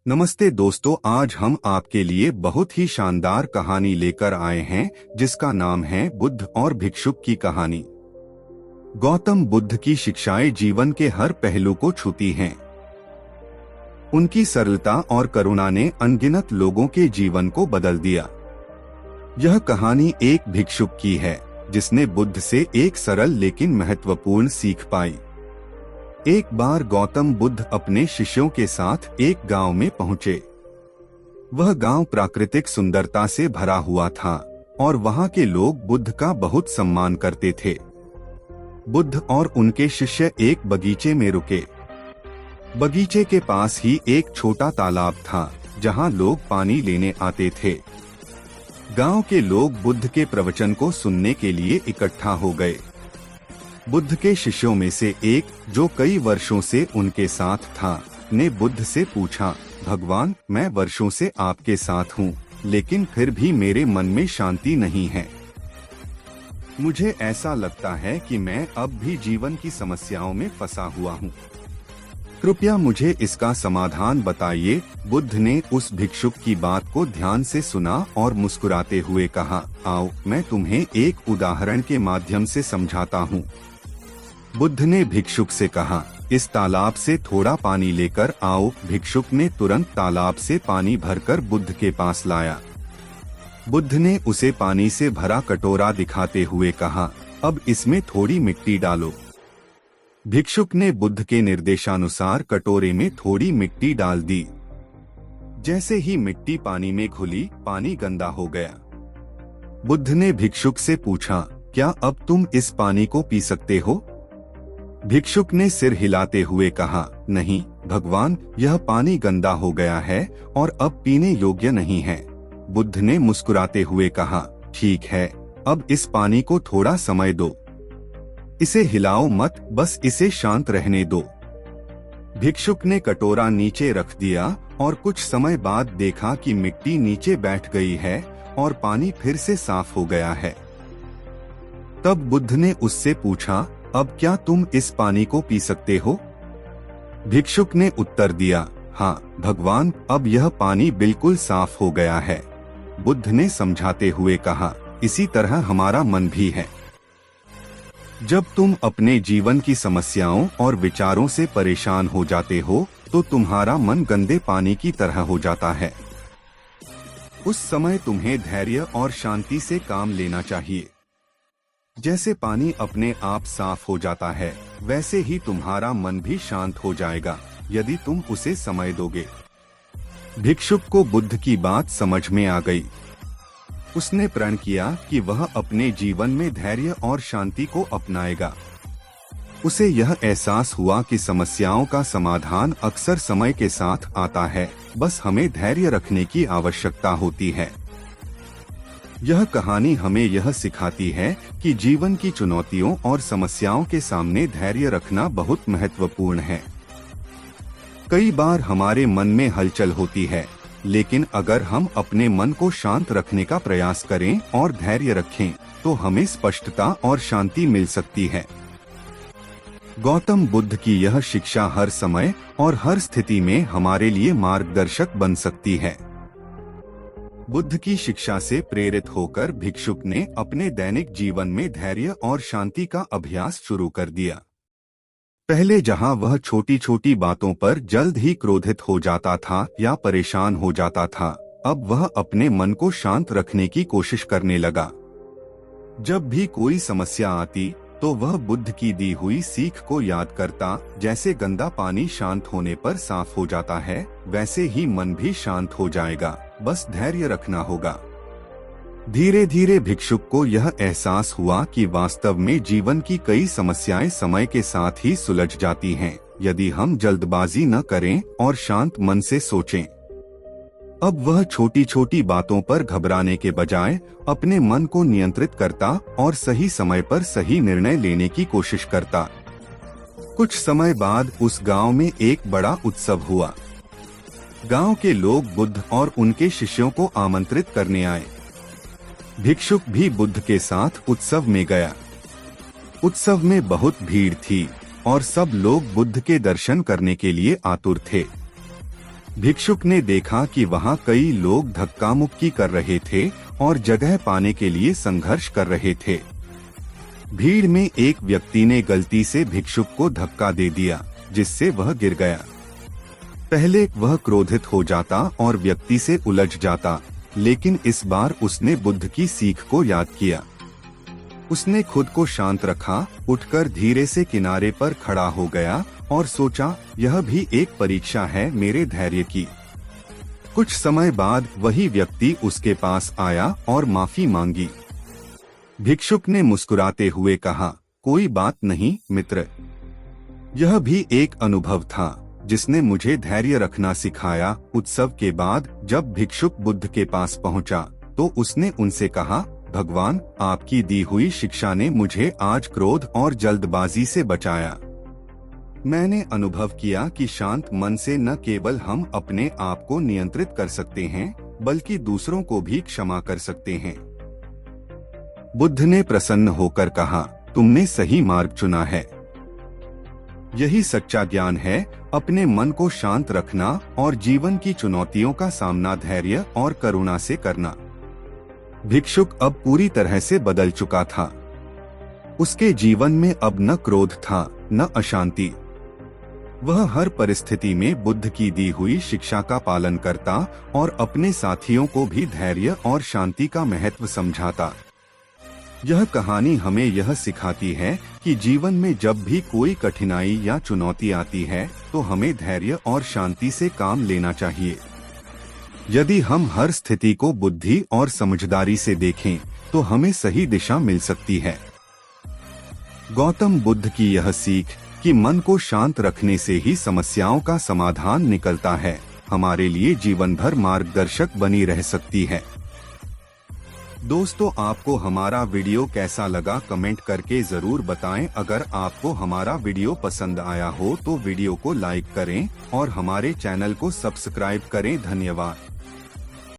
नमस्ते दोस्तों, आज हम आपके लिए बहुत ही शानदार कहानी लेकर आए हैं जिसका नाम है बुद्ध और भिक्षुक की कहानी। गौतम बुद्ध की शिक्षाएं जीवन के हर पहलू को छूती हैं। उनकी सरलता और करुणा ने अनगिनत लोगों के जीवन को बदल दिया। यह कहानी एक भिक्षुक की है जिसने बुद्ध से एक सरल लेकिन महत्वपूर्ण सीख पाई। एक बार गौतम बुद्ध अपने शिष्यों के साथ एक गांव में पहुंचे। वह गांव प्राकृतिक सुंदरता से भरा हुआ था और वहां के लोग बुद्ध का बहुत सम्मान करते थे। बुद्ध और उनके शिष्य एक बगीचे में रुके। बगीचे के पास ही एक छोटा तालाब था जहां लोग पानी लेने आते थे। गांव के लोग बुद्ध के प्रवचन को सुनने के लिए इकट्ठा हो गए। बुद्ध के शिष्यों में से एक, जो कई वर्षों से उनके साथ था, ने बुद्ध से पूछा, भगवान, मैं वर्षों से आपके साथ हूँ, लेकिन फिर भी मेरे मन में शांति नहीं है। मुझे ऐसा लगता है कि मैं अब भी जीवन की समस्याओं में फंसा हुआ हूँ। कृपया मुझे इसका समाधान बताइए। बुद्ध ने उस भिक्षुक की बात को ध्यान से सुना और मुस्कुराते हुए कहा, आओ, मैं तुम्हें एक उदाहरण के माध्यम से समझाता हूँ। बुद्ध ने भिक्षुक से कहा, इस तालाब से थोड़ा पानी लेकर आओ। भिक्षुक ने तुरंत तालाब से पानी भरकर बुद्ध के पास लाया। बुद्ध ने उसे पानी से भरा कटोरा दिखाते हुए कहा, अब इसमें थोड़ी मिट्टी डालो। भिक्षुक ने बुद्ध के निर्देशानुसार कटोरे में थोड़ी मिट्टी डाल दी। जैसे ही मिट्टी पानी में घुली, पानी गंदा हो गया। बुद्ध ने भिक्षुक से पूछा, क्या अब तुम इस पानी को पी सकते हो? भिक्षुक ने सिर हिलाते हुए कहा, नहीं भगवान, यह पानी गंदा हो गया है और अब पीने योग्य नहीं है। बुद्ध ने मुस्कुराते हुए कहा, ठीक है, अब इस पानी को थोड़ा समय दो। इसे हिलाओ मत, बस इसे शांत रहने दो। भिक्षुक ने कटोरा नीचे रख दिया और कुछ समय बाद देखा कि मिट्टी नीचे बैठ गई है और पानी फिर से साफ हो गया है। तब बुद्ध ने उससे पूछा, अब क्या तुम इस पानी को पी सकते हो? भिक्षुक ने उत्तर दिया, हाँ भगवान, अब यह पानी बिल्कुल साफ हो गया है। बुद्ध ने समझाते हुए कहा, इसी तरह हमारा मन भी है। जब तुम अपने जीवन की समस्याओं और विचारों से परेशान हो जाते हो तो तुम्हारा मन गंदे पानी की तरह हो जाता है। उस समय तुम्हें धैर्य और शांति से काम लेना चाहिए। जैसे पानी अपने आप साफ हो जाता है, वैसे ही तुम्हारा मन भी शांत हो जाएगा यदि तुम उसे समय दोगे। भिक्षुक को बुद्ध की बात समझ में आ गई। उसने प्रण किया कि वह अपने जीवन में धैर्य और शांति को अपनाएगा। उसे यह एहसास हुआ कि समस्याओं का समाधान अक्सर समय के साथ आता है, बस हमें धैर्य रखने की आवश्यकता होती है। यह कहानी हमें यह सिखाती है कि जीवन की चुनौतियों और समस्याओं के सामने धैर्य रखना बहुत महत्वपूर्ण है। कई बार हमारे मन में हलचल होती है, लेकिन अगर हम अपने मन को शांत रखने का प्रयास करें और धैर्य रखें, तो हमें स्पष्टता और शांति मिल सकती है। गौतम बुद्ध की यह शिक्षा हर समय और हर स्थिति में हमारे लिए मार्गदर्शक बन सकती है। बुद्ध की शिक्षा से प्रेरित होकर भिक्षुक ने अपने दैनिक जीवन में धैर्य और शांति का अभ्यास शुरू कर दिया। पहले जहां वह छोटी छोटी बातों पर जल्द ही क्रोधित हो जाता था या परेशान हो जाता था, अब वह अपने मन को शांत रखने की कोशिश करने लगा। जब भी कोई समस्या आती तो वह बुद्ध की दी हुई सीख को याद करता, जैसे गंदा पानी शांत होने पर साफ हो जाता है, वैसे ही मन भी शांत हो जाएगा, बस धैर्य रखना होगा। धीरे धीरे भिक्षुक को यह एहसास हुआ कि वास्तव में जीवन की कई समस्याएं समय के साथ ही सुलझ जाती हैं, यदि हम जल्दबाजी न करें और शांत मन से सोचें। अब वह छोटी छोटी बातों पर घबराने के बजाय अपने मन को नियंत्रित करता और सही समय पर सही निर्णय लेने की कोशिश करता। कुछ समय बाद उस गांव में एक बड़ा उत्सव हुआ। गांव के लोग बुद्ध और उनके शिष्यों को आमंत्रित करने आए। भिक्षुक भी बुद्ध के साथ उत्सव में गया। उत्सव में बहुत भीड़ थी और सब लोग बुद्ध के दर्शन करने के लिए आतुर थे। भिक्षुक ने देखा कि वहाँ कई लोग धक्का मुक्की कर रहे थे और जगह पाने के लिए संघर्ष कर रहे थे। भीड़ में एक व्यक्ति ने गलती से भिक्षुक को धक्का दे दिया, जिससे वह गिर गया। पहले वह क्रोधित हो जाता और व्यक्ति से उलझ जाता, लेकिन इस बार उसने बुद्ध की सीख को याद किया। उसने खुद को शांत रखा, उठकर धीरे से किनारे पर खड़ा हो गया और सोचा, यह भी एक परीक्षा है मेरे धैर्य की। कुछ समय बाद वही व्यक्ति उसके पास आया और माफी मांगी। भिक्षुक ने मुस्कुराते हुए कहा, कोई बात नहीं मित्र। यह भी एक अनुभव था जिसने मुझे धैर्य रखना सिखाया। उत्सव के बाद जब भिक्षुक बुद्ध के पास पहुंचा, तो उसने उनसे कहा, भगवान, आपकी दी हुई शिक्षा ने मुझे आज क्रोध और जल्दबाजी से बचाया। मैंने अनुभव किया कि शांत मन से न केवल हम अपने आप को नियंत्रित कर सकते हैं, बल्कि दूसरों को भी क्षमा कर सकते हैं। बुद्ध ने प्रसन्न होकर कहा, तुमने सही मार्ग चुना है। यही सच्चा ज्ञान है, अपने मन को शांत रखना और जीवन की चुनौतियों का सामना धैर्य और करुणा से करना। भिक्षुक अब पूरी तरह से बदल चुका था। उसके जीवन में अब न क्रोध था, न अशांति। वह हर परिस्थिति में बुद्ध की दी हुई शिक्षा का पालन करता और अपने साथियों को भी धैर्य और शांति का महत्व समझाता। यह कहानी हमें यह सिखाती है कि जीवन में जब भी कोई कठिनाई या चुनौती आती है, तो हमें धैर्य और शांति से काम लेना चाहिए। यदि हम हर स्थिति को बुद्धि और समझदारी से देखें, तो हमें सही दिशा मिल सकती है। गौतम बुद्ध की यह सीख कि मन को शांत रखने से ही समस्याओं का समाधान निकलता है, हमारे लिए जीवन भर मार्गदर्शक बनी रह सकती है। दोस्तों, आपको हमारा वीडियो कैसा लगा कमेंट करके जरूर बताएं। अगर आपको हमारा वीडियो पसंद आया हो तो वीडियो को लाइक करें और हमारे चैनल को सब्सक्राइब करें। धन्यवाद।